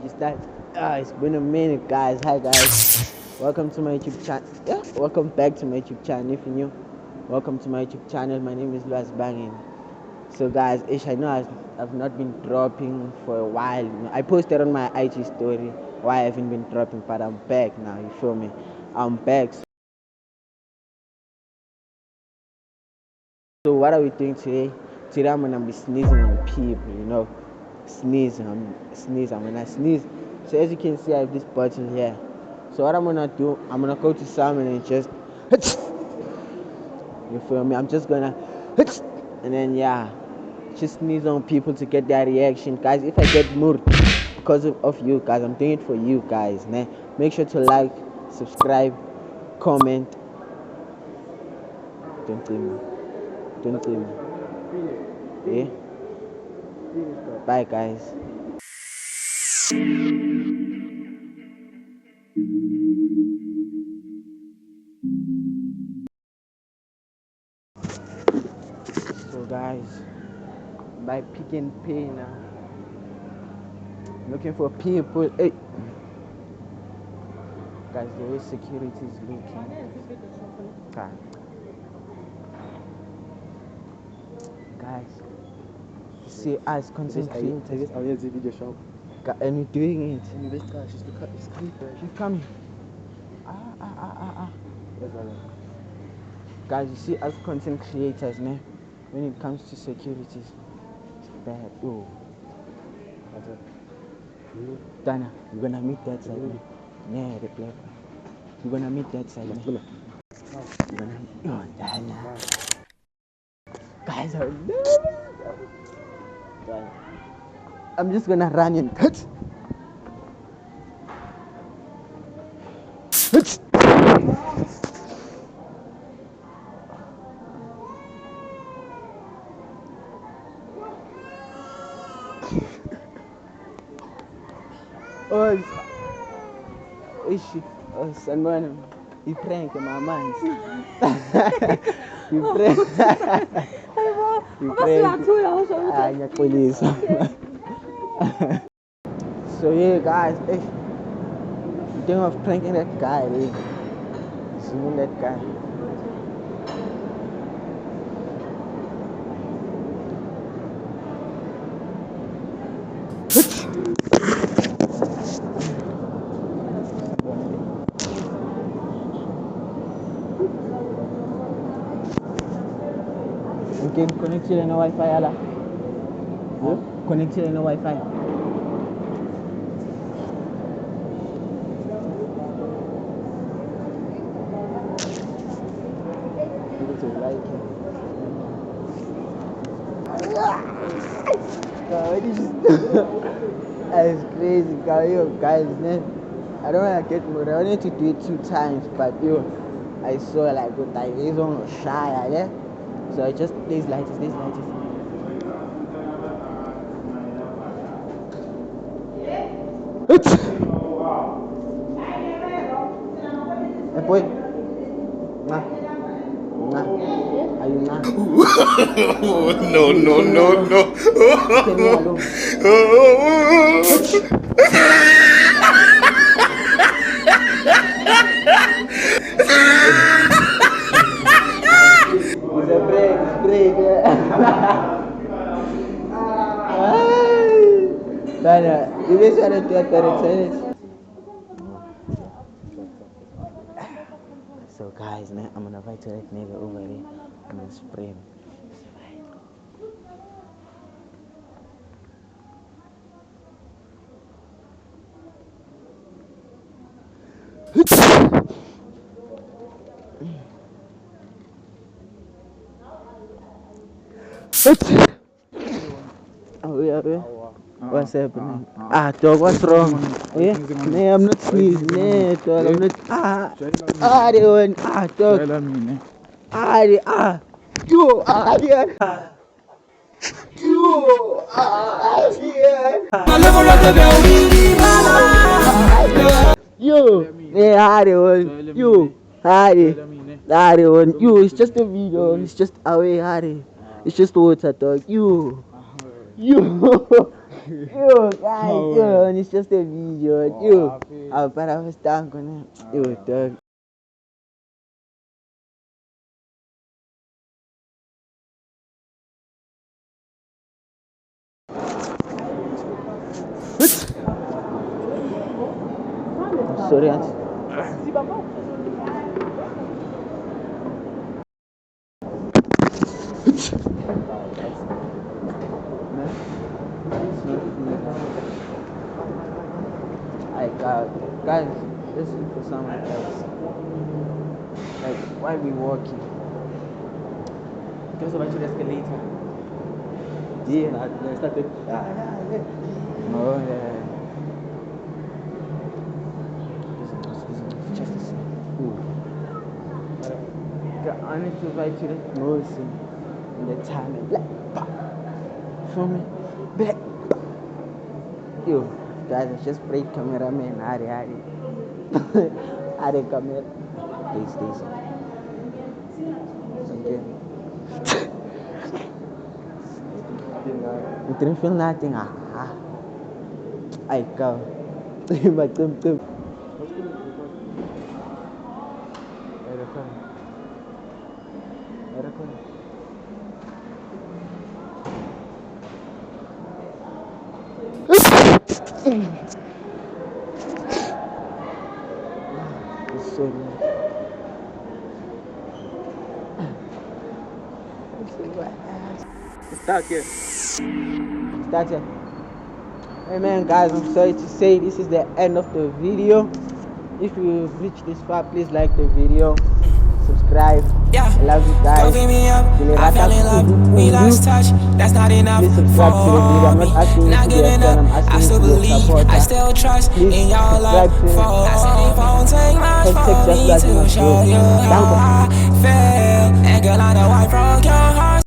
start. It's been a minute, guys. Hi, guys. Welcome to my YouTube channel. Yeah, welcome back to my YouTube channel. If you're new, welcome to my YouTube channel. My name is Luas Bangin. So, guys, I know I've not been dropping for a while. I posted on my IG story why I haven't been dropping, but I'm back now. You feel me? I'm back. So, what are we doing today? Today, I'm gonna be sneezing on people. Sneeze. I'm gonna sneeze. So as you can see, I have this bottle here. So what I'm gonna do, I'm gonna go to Simon and just you feel me? I'm just gonna and then just sneeze on people to get their reaction, guys. If I get moved because of you guys, I'm doing it for you guys. Nah? Make sure to like, subscribe, comment. Don't tell me. Don't tell me. Yeah. Bye, guys. So guys, by Pick n Pay now, looking for people. Hey, guys, the way security is looking. Guys, see us content creators. And we're doing it. She's coming. Guys, you see us content creators, man. When it comes to security, it's bad. Oh. Dana, you're gonna meet that side, man. Yeah, the black. You're gonna meet that side, man. You're gonna meet. Oh, Dana. Guys, I'm just gonna run and touch. Sanbona, you prank my man. You prank. You prank. Police. So yeah, guys, you think of pranking that guy, seeing that guy. Okay, connect you no Wi-Fi, ala. Connect you no Wi-Fi. That's crazy, guys, man. I don't want to get more. I wanted to do it 2 times, but I saw like good time. He's on shy, yeah. So I just these lights. Hey boy, nah. Are you nah? No. Leave me alone. It's a break. Dana, you guys want to do it? So guys, now I'm gonna invite that nigga over there. I'm gonna spray him. Oh yeah. What's happening? Dog, what's wrong? Yeah? Nah, I'm not sneezing. Nah, dog, I'm not. They went. Dog. Yo, yeah. Yo, yeah, they went. Yo, Harry. It's just a video. It's just away, Harry. It's just water, dog. Yo. Yo, guys, yo, and it's just a video. Yo, I'll put a stamp on it. Yo, dog. Sorry, auntie. Guys, let's look for someone else. Like, why we walking? Because about the escalator. Yeah. They started. Oh, yeah. Just the same. I need to invite you to Morrison in the time and black. Show me. Black. Yo, guys, I just sprayed cameraman. Ari. Ari camera. Please. Okay. Não tem film natin Ay, ikaw. Magtumtum. Aeroplane. Sorry. Start here. Start here. Hey man, guys, I'm sorry to say this is the end of the video. If you've reached this far, please like the video, subscribe. I love you guys. I fell in love, we lost touch, that's not enough. Please subscribe to the video. I'm not asking you to be a fan, I'm asking you to be a supporter. I still trust Please in your love. subscribe to I said it won't take much for me just to show you how I feel.